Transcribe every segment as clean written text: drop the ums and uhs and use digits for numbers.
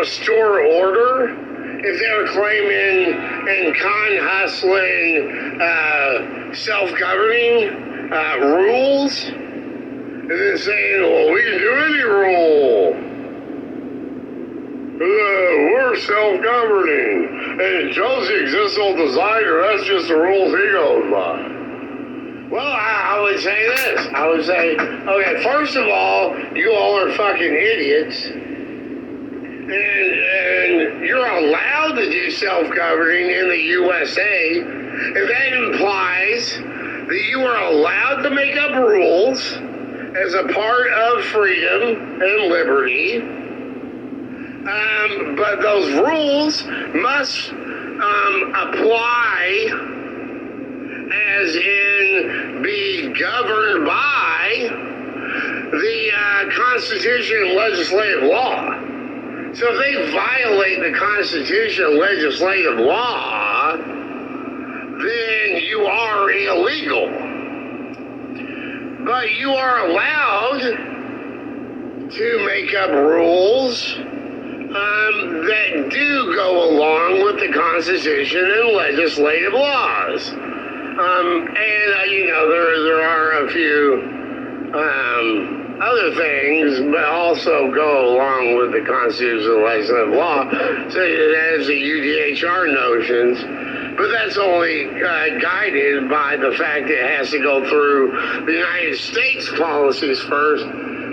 restore order, if they were claiming and con-hustling self-governing rules, and then saying, well, we can do any rule. We're self-governing. And Josie existential designer, that's just the rules he goes by. Well, I would say this. I would say, okay, first of all, you all are fucking idiots. And you're allowed to do self-governing in the USA. And that implies that you are allowed to make up rules as a part of freedom and liberty. But those rules must apply as in be governed by the Constitution and legislative law. So if they violate the Constitution and legislative law, then you are illegal. But you are allowed to make up rules that do go along with the Constitution and legislative laws. There are a few other things, but also go along with the Constitution and legislative law, such as the UDHR notions. But that's only guided by the fact that it has to go through the United States policies first,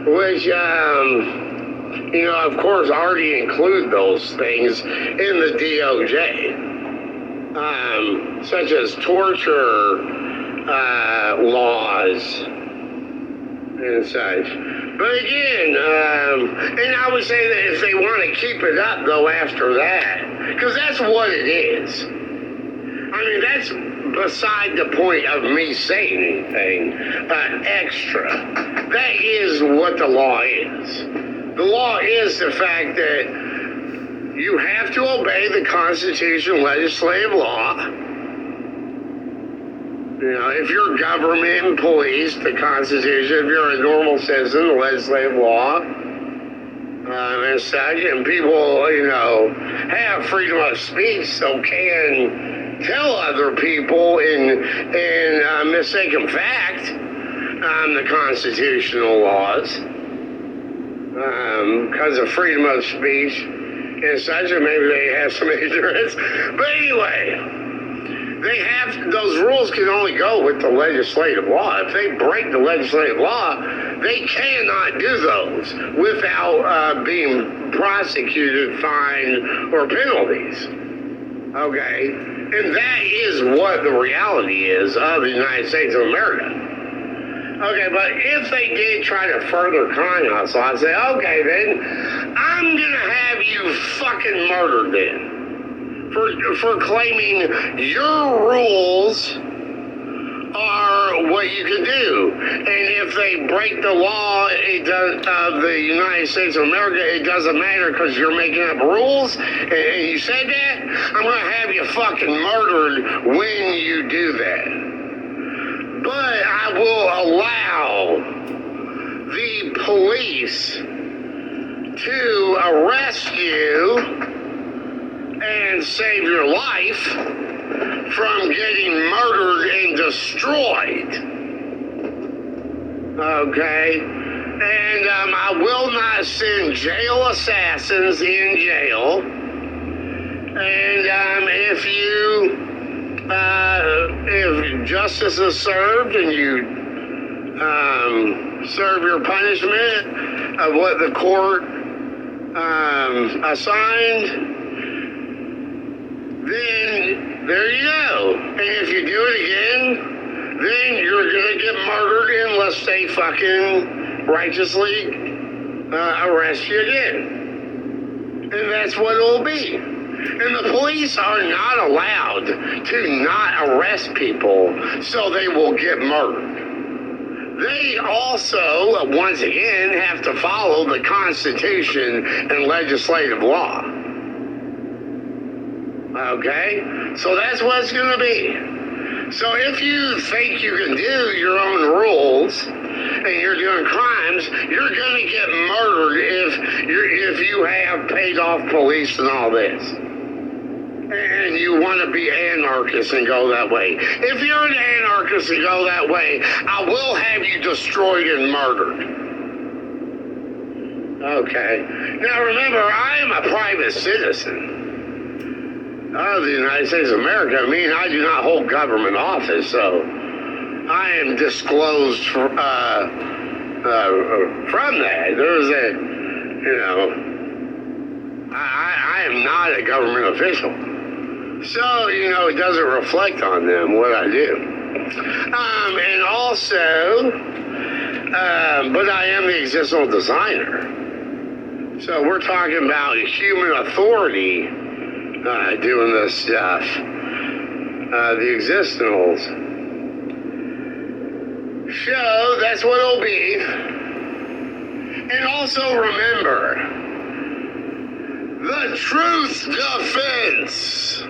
which, of course, already include those things in the DOJ, such as torture laws and such. But again, and I would say that if they want to keep it up, though, after that, because that's what it is. I mean, that's beside the point of me saying anything extra. That is what the law is. The law is the fact that you have to obey the Constitution and legislative law. If you're government and police, the Constitution, if you're a normal citizen, the legislative law, and such, and people, have freedom of speech, so can tell other people in mistaken fact the constitutional laws because of freedom of speech and such, and maybe they have some ignorance. But anyway, those rules can only go with the legislative law. If they break the legislative law, they cannot do those without being prosecuted, fined, or penalties. Okay? And that is what the reality is of the United States of America. Okay, but if they did try to further con us, I'd say, okay, then I'm going to have you fucking murdered then. For claiming your rules are what you can do. And if they break the law of the United States of America, it doesn't matter because you're making up rules and you said that, I'm going to have you fucking murdered when you do that. But I will allow the police to arrest you and save your life from getting murdered and destroyed. Okay? And I will not send jail assassins in jail. And if justice is served and you serve your punishment of what the court assigned, then there you go. And if you do it again, then you're going to get murdered unless they fucking righteously arrest you again. And that's what it will be. And the police are not allowed to not arrest people so they will get murdered. They also, once again, have to follow the Constitution and legislative law. Okay? So that's what it's going to be. So if you think you can do your own rules and you're doing crimes, you're going to get murdered if you you have paid off police and all this, and you want to be anarchist and go that way. If you're an anarchist and go that way, I will have you destroyed and murdered. Okay. Now remember, I am a private citizen of the United States of America. I mean, I do not hold government office, so I am disclosed from that. There's a, I am not a government official. So, it doesn't reflect on them what I do. And also, but I am the existential designer. So we're talking about human authority doing this stuff. The existentials. So that's what it'll be. And also remember, the truth defense.